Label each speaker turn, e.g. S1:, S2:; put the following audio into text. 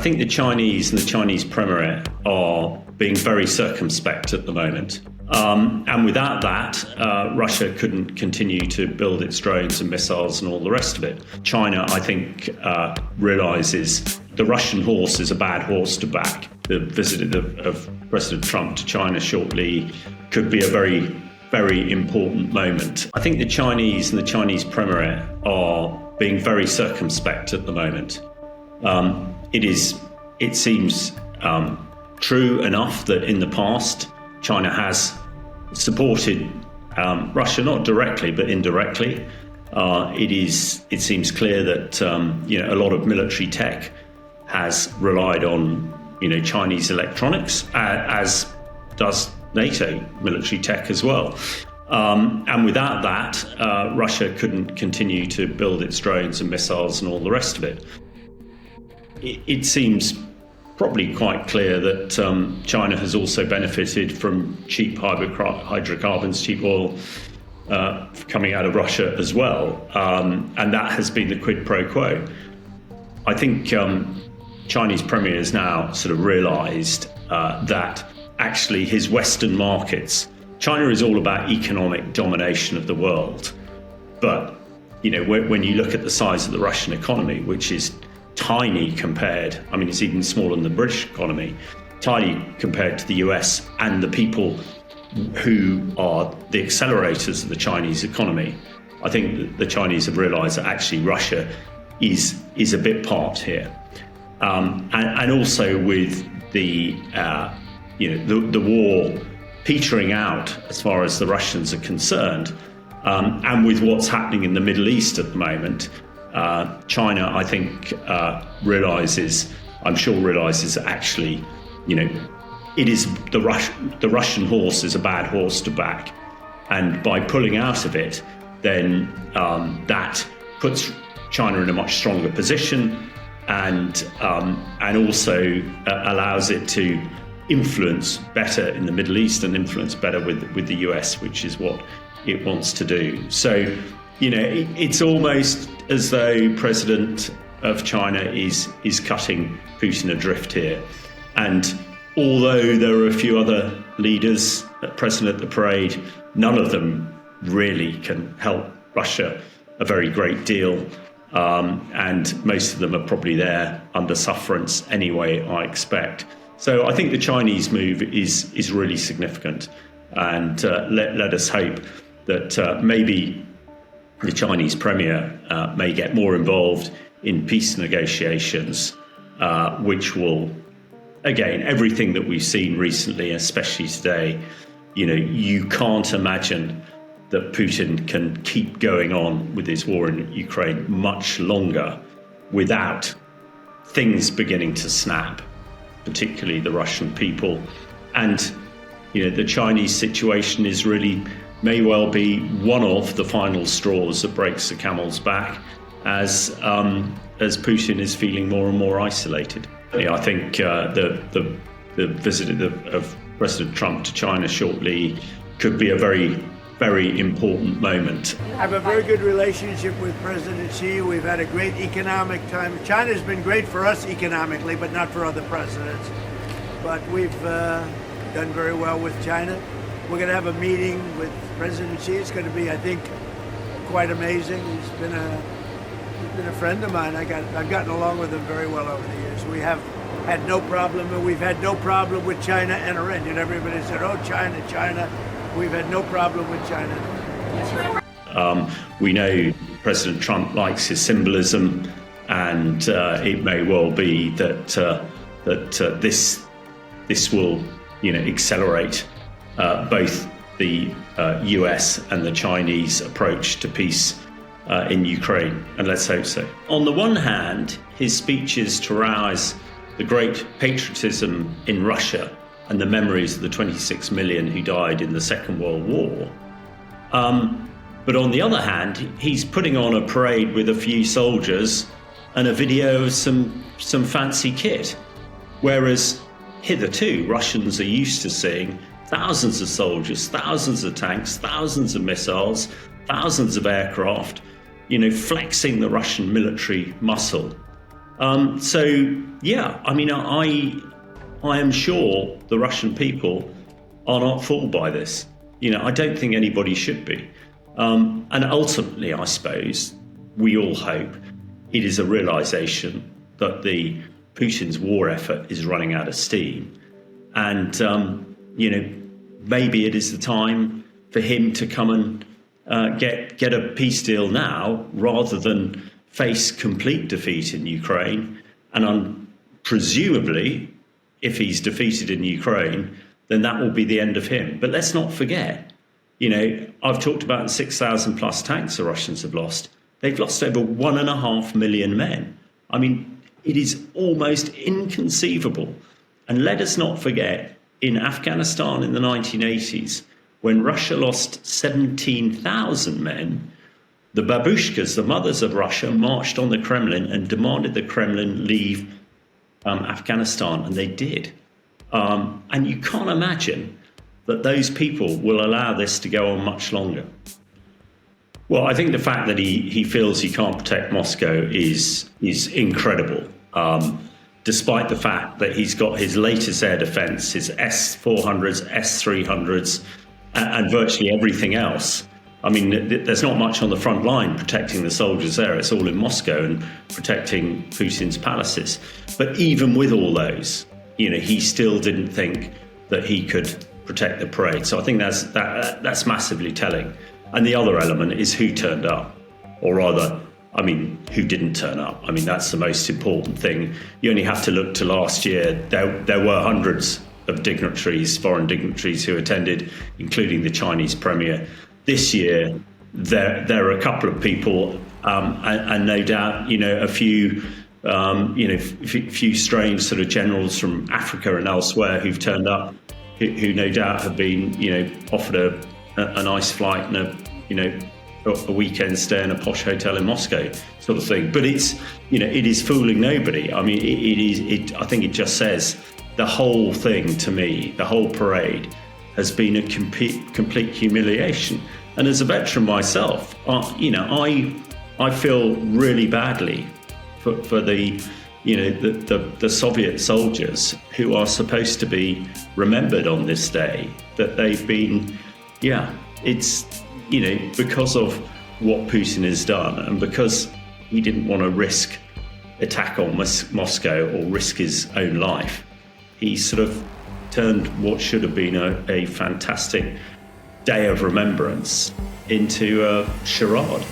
S1: think the Chinese and the Chinese Premier are being very circumspect at the moment. And without that, Russia couldn't continue to build its drones and missiles and all the rest of it. China, I think, realizes the Russian horse is a bad horse to back. The visit of President Trump to China shortly could be a very, very important moment. I think the Chinese and the Chinese Premier are being very circumspect at the moment. It seems true enough that in the past, China has supported Russia, not directly, but indirectly. It seems clear that a lot of military tech has relied on Chinese electronics, as does NATO military tech as well. And without that, Russia couldn't continue to build its drones and missiles and all the rest of it. It seems probably quite clear that China has also benefited from cheap hydrocarbons, cheap oil coming out of Russia as well. And that has been the quid pro quo. I think Chinese Premier has now sort of realized that actually his Western markets, China is all about economic domination of the world. But, when you look at the size of the Russian economy, which is tiny compared, it's even smaller than the British economy, tiny compared to the US and the people who are the accelerators of the Chinese economy. I think the Chinese have realized that actually Russia is a bit part here. And also with the war petering out as far as the Russians are concerned, and with what's happening in the Middle East at the moment, China, I think, realizes that actually, it is the Russian horse is a bad horse to back, and by pulling out of it, then that puts China in a much stronger position, and also allows it to influence better in the Middle East and influence better with the US, which is what it wants to do. So, it's almost as though President of China is cutting Putin adrift here. And although there are a few other leaders present at the parade, none of them really can help Russia a very great deal. And most of them are probably there under sufferance anyway, I expect. So I think the Chinese move is really significant. And let us hope that maybe the Chinese Premier may get more involved in peace negotiations, which will, again, everything that we've seen recently, especially today, you can't imagine that Putin can keep going on with his war in Ukraine much longer without things beginning to snap, particularly the Russian people. And, the Chinese situation may well be one of the final straws that breaks the camel's back as Putin is feeling more and more isolated. I think the visit of President Trump to China shortly could be a very, very important moment.
S2: I have a very good relationship with President Xi. We've had a great economic time. China's been great for us economically, but not for other presidents. But we've done very well with China. We're going to have a meeting with President Xi. It's going to be, I think, quite amazing. He's been a friend of mine. I've gotten along with him very well over the years. We have had no problem, and we've had no problem with China and Iran. Everybody said, "Oh, China." We've had no problem with China.
S1: We know President Trump likes his symbolism, and it may well be that this will, accelerate both the US and the Chinese approach to peace in Ukraine, and let's hope so. On the one hand, his speeches to rouse the great patriotism in Russia and the memories of the 26 million who died in the Second World War. But on the other hand, he's putting on a parade with a few soldiers and a video of some fancy kit, whereas hitherto Russians are used to seeing thousands of soldiers, thousands of tanks, thousands of missiles, thousands of aircraft, flexing the Russian military muscle. So, yeah, I mean, I am sure the Russian people are not fooled by this. I don't think anybody should be. And ultimately, I suppose, we all hope it is a realization that the Putin's war effort is running out of steam. And, maybe it is the time for him to come and get a peace deal now, rather than face complete defeat in Ukraine. And presumably, if he's defeated in Ukraine, then that will be the end of him. But let's not forget, I've talked about the 6,000 plus tanks the Russians have lost. They've lost over 1.5 million men. I mean, it is almost inconceivable. And let us not forget, in Afghanistan in the 1980s, when Russia lost 17,000 men, the babushkas, the mothers of Russia, marched on the Kremlin and demanded the Kremlin leave Afghanistan, and they did. And you can't imagine that those people will allow this to go on much longer. Well, I think the fact that he feels he can't protect Moscow is incredible, despite the fact that he's got his latest air defense, his S-400s, S-300s, and virtually everything else. I mean, there's not much on the front line protecting the soldiers there. It's all in Moscow and protecting Putin's palaces. But even with all those, he still didn't think that he could protect the parade. So I think that's massively telling. And the other element is who turned up, or rather, who didn't turn up. That's the most important thing. You only have to look to last year. There were hundreds of dignitaries, foreign dignitaries, who attended, including the Chinese premier. This year, there are a couple of people, and no doubt, a few, few strange sort of generals from Africa and elsewhere who've turned up, who no doubt have been, offered a nice flight and a weekend stay in a posh hotel in Moscow, sort of thing. But it is fooling nobody. I think it just says the whole thing to me, the whole parade, has been a complete humiliation. And as a veteran myself, I feel really badly for the Soviet soldiers who are supposed to be remembered on this day, that they've been, it's, because of what Putin has done, and because he didn't want to risk attack on Moscow or risk his own life, he sort of turned what should have been a fantastic day of remembrance into a charade.